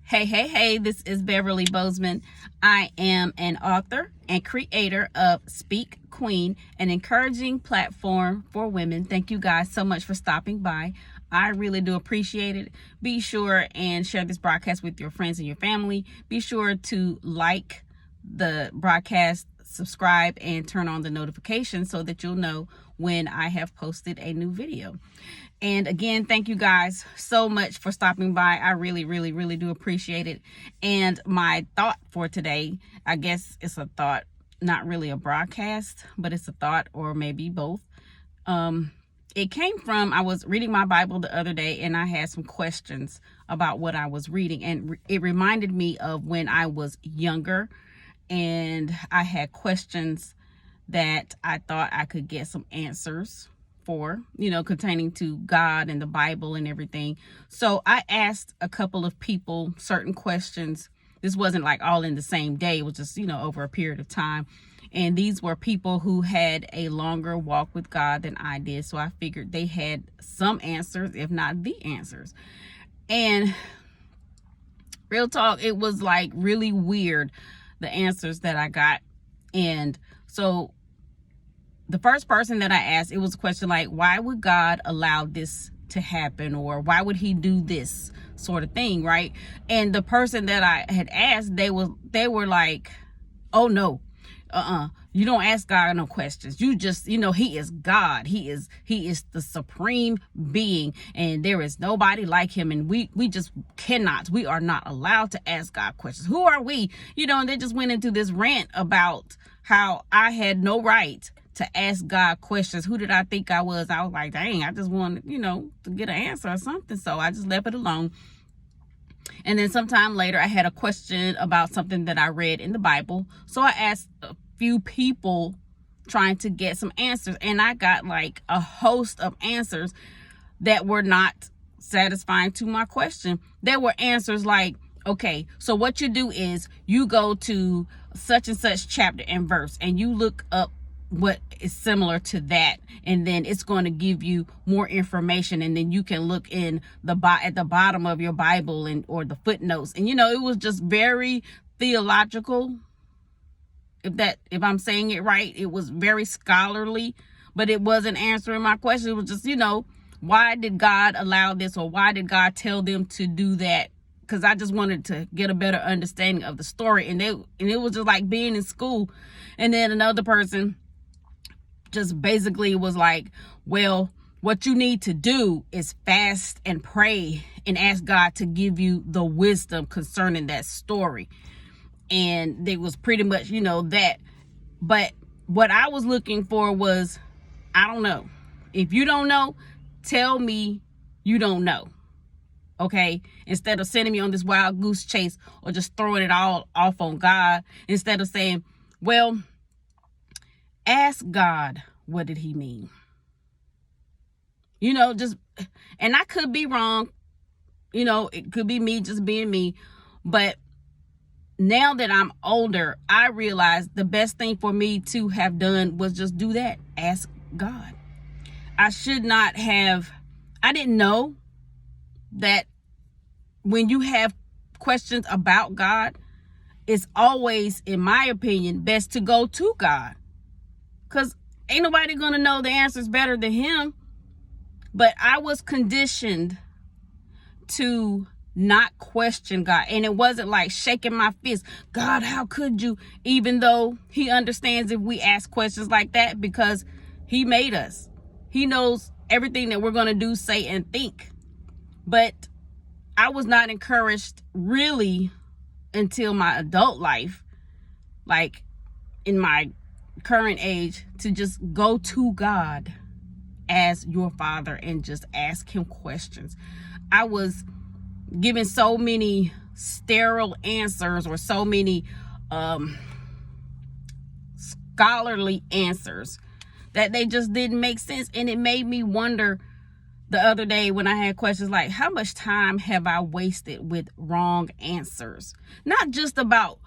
Hey, this is Beverly Bozeman. I am an author and creator of Speak Queen, an encouraging platform for women. Thank you guys so much for stopping by. I really do appreciate it. Be sure and share this broadcast with your friends and your family. Be sure to like the broadcast, subscribe, and turn on the notifications so that you'll know when I have posted a new video. And again, thank you guys so much for stopping by. I really do appreciate it. And my thought for today, I guess it's a thought, not really a broadcast, but it's a thought, or maybe both. It came from, I was reading my Bible the other day and I had some questions about what I was reading. And it reminded me of when I was younger and I had questions that I thought I could get some answers for, containing to God and the Bible and everything. So I asked a couple of people certain questions. This wasn't like all in the same day. It was just, over a period of time. And these were people who had a longer walk with God than I did. So I figured they had some answers, if not the answers. And real talk, it was like really weird, the answers that I got. And so the first person that I asked, it was a question like, why would God allow this to happen? Or why would he do this sort of thing, right? And the person that I had asked, they were like, oh no, you don't ask God no questions. You just, he is God. He is the supreme being, and there is nobody like him. And we just cannot, we are not allowed to ask God questions. Who are we? And they just went into this rant about how I had no right to ask God questions. Who did I think I was? I was like, dang, I just wanted, to get an answer or something. So I just left it alone. And then sometime later, I had a question about something that I read in the Bible. So I asked a few people trying to get some answers. And I got like a host of answers that were not satisfying to my question. There were answers like, okay, so what you do is you go to such and such chapter and verse and you look up what is similar to that, and then it's going to give you more information, and then you can look in at the bottom of your Bible or the footnotes. And it was just very theological, if I'm saying it right. It was very scholarly, but it wasn't answering my question. It was just, why did God allow this, or why did God tell them to do that? Because I just wanted to get a better understanding of the story. And it was just like being in school. And then another person just basically was like, well, what you need to do is fast and pray and ask God to give you the wisdom concerning that story. And it was pretty much, that. But what I was looking for was, I don't know. If you don't know, tell me you don't know. Okay, instead of sending me on this wild goose chase or just throwing it all off on God, instead of saying, well, ask God, what did he mean? And I could be wrong. It could be me just being me. But now that I'm older, I realize the best thing for me to have done was just do that. Ask God. I didn't know that when you have questions about God, it's always, in my opinion, best to go to God. Because ain't nobody going to know the answers better than him. But I was conditioned to not question God. And it wasn't like shaking my fist. God, how could you? Even though he understands if we ask questions like that, because he made us. He knows everything that we're going to do, say, and think. But I was not encouraged really until my adult life, like in my current age, to just go to God as your father and just ask him questions. I was given so many sterile answers, or so many scholarly answers, that they just didn't make sense. And it made me wonder the other day when I had questions like, how much time have I wasted with wrong answers? Not just about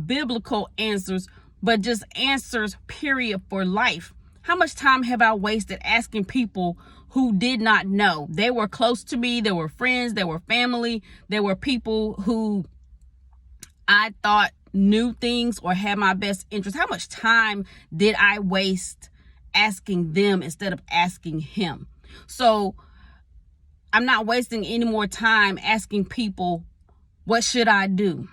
biblical answers, but just answers, period, for life. How much time have I wasted asking people who did not know. They were close to me. They were friends. They were family. They were people who I thought knew things or had my best interest. How much time did I waste asking them instead of asking him? So I'm not wasting any more time asking people, what should I do?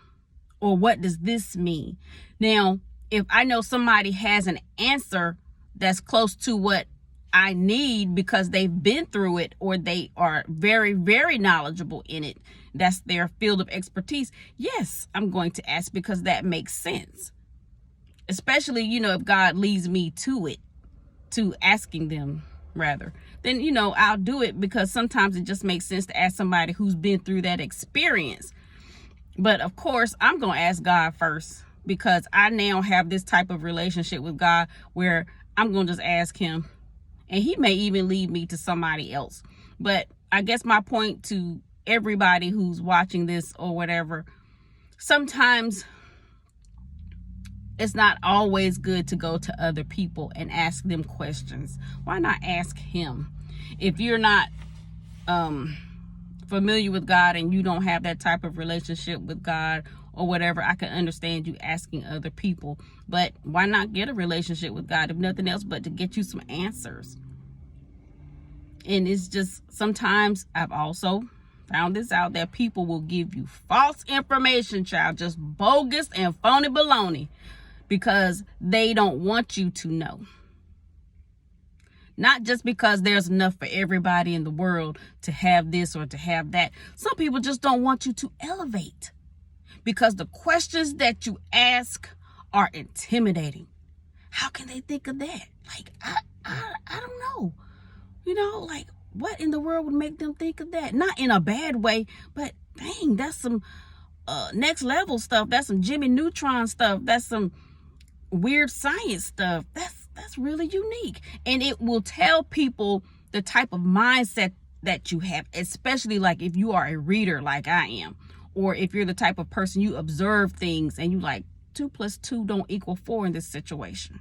Or what does this mean? Now, if I know somebody has an answer that's close to what I need because they've been through it, or they are very, very knowledgeable in it, that's their field of expertise, yes, I'm going to ask, because that makes sense. Especially, if God leads me to asking them rather, then, I'll do it, because sometimes it just makes sense to ask somebody who's been through that experience. But of course, I'm going to ask God first, because I now have this type of relationship with God where I'm going to just ask him, and he may even lead me to somebody else. But I guess my point to everybody who's watching this or whatever, sometimes it's not always good to go to other people and ask them questions. Why not ask him? If you're not familiar with God and you don't have that type of relationship with God or whatever, I can understand you asking other people. But why not get a relationship with God, if nothing else but to get you some answers? And it's just, sometimes I've also found this out, that people will give you false information, child, just bogus and phony baloney, because they don't want you to know. Not just because there's enough for everybody in the world to have this or to have that. Some people just don't want you to elevate, because the questions that you ask are intimidating. How can they think of that? Like, I don't know. Like, what in the world would make them think of that? Not in a bad way, but dang, that's some next level stuff. That's some Jimmy Neutron stuff. That's some weird science stuff. That's really unique. And it will tell people the type of mindset that you have, especially like if you are a reader like I am, or if you're the type of person you observe things and you like 2 + 2 don't equal 4 in this situation.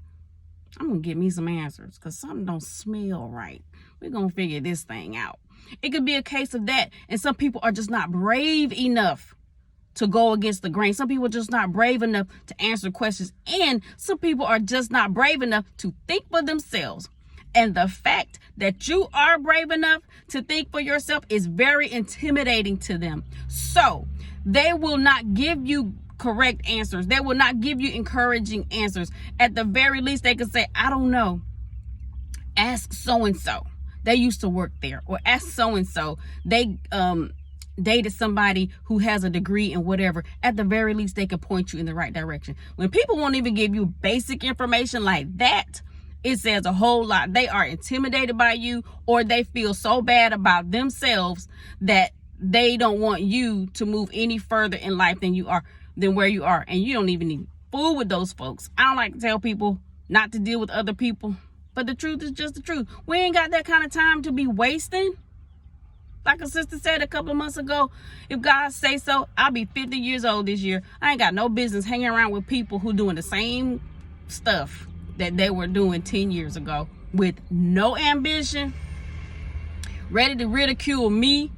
I'm going to get me some answers, because something don't smell right. We're going to figure this thing out. It could be a case of that. And some people are just not brave enough to go against the grain. Some people are just not brave enough to answer questions. And some people are just not brave enough to think for themselves. And the fact that you are brave enough to think for yourself is very intimidating to them. So they will not give you correct answers. They will not give you encouraging answers. At the very least, they could say, I don't know. Ask so-and-so. They used to work there. Or ask so-and-so. They dated somebody who has a degree in whatever. At the very least, they could point you in the right direction. When people won't even give you basic information like that, it says a whole lot. They are intimidated by you, or they feel so bad about themselves that they don't want you to move any further in life than where you are. And you don't even need to fool with those folks. I don't like to tell people not to deal with other people, but the truth is just the truth. We ain't got that kind of time to be wasting. Like a sister said a couple of months ago, if God say so, I'll be 50 years old this year. I ain't got no business hanging around with people who doing the same stuff that they were doing 10 years ago, with no ambition, ready to ridicule me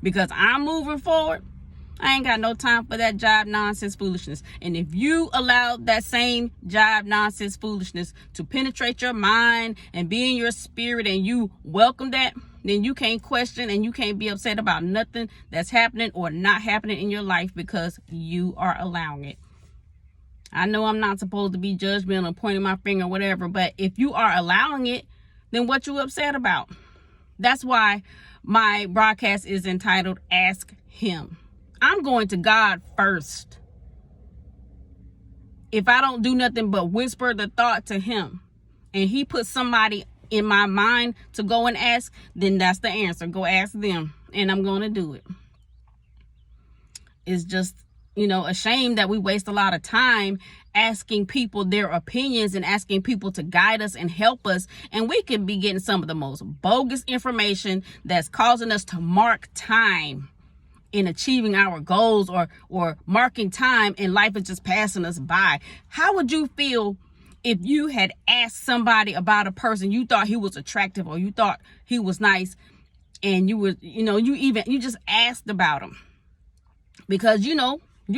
because I'm moving forward. I ain't got no time for that jive nonsense foolishness. And if you allow that same jive nonsense foolishness to penetrate your mind and be in your spirit, and you welcome that, then you can't question and you can't be upset about nothing that's happening or not happening in your life, because you are allowing it. I know I'm not supposed to be judgmental, pointing my finger, whatever, but if you are allowing it, then what you upset about? That's why my broadcast is entitled Ask Him. I'm going to God first. If I don't do nothing but whisper the thought to him, and he puts somebody in my mind to go and ask, then that's the answer. Go ask them, and I'm going to do it. It's just, a shame that we waste a lot of time asking people their opinions and asking people to guide us and help us. And we could be getting some of the most bogus information that's causing us to mark time in achieving our goals, or marking time, and life is just passing us by. How would you feel if you had asked somebody about a person, you thought he was attractive or you thought he was nice, and you just asked about him because you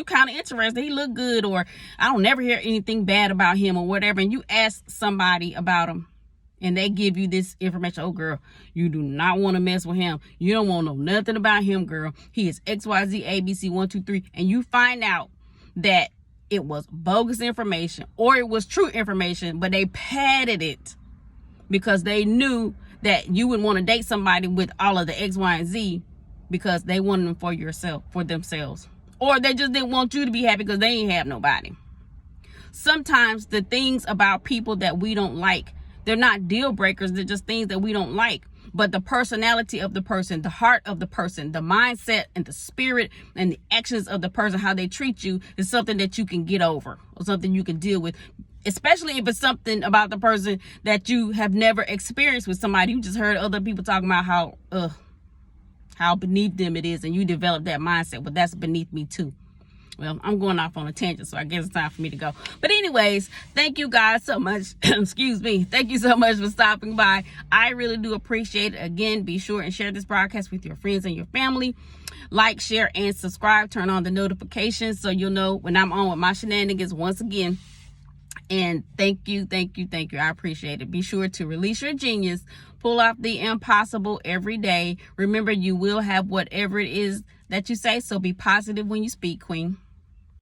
kind of interested, he looked good, or I don't never hear anything bad about him or whatever, and you ask somebody about him and they give you this information. Oh girl, you do not want to mess with him. You don't want to know nothing about him, girl. He is XYZ ABC 1 2 3, and you find out that it was bogus information or it was true information, but they padded it because they knew that you would want to date somebody with all of the X, Y, and Z because they wanted them for themselves. Or they just didn't want you to be happy because they ain't have nobody. Sometimes the things about people that we don't like, they're not deal breakers. They're just things that we don't like. But the personality of the person, the heart of the person, the mindset and the spirit and the actions of the person, how they treat you, is something that you can get over or something you can deal with. Especially if it's something about the person that you have never experienced with somebody. You just heard other people talking about how beneath them it is, and you develop that mindset. Well, that's beneath me too. Well, I'm going off on a tangent, so I guess it's time for me to go. But anyways, thank you guys so much. Excuse me. Thank you so much for stopping by. I really do appreciate it. Again, be sure and share this broadcast with your friends and your family. Like, share, and subscribe. Turn on the notifications so you'll know when I'm on with my shenanigans once again. And thank you. I appreciate it. Be sure to release your genius. Pull off the impossible every day. Remember, you will have whatever it is that you say. So be positive when you speak, Queen.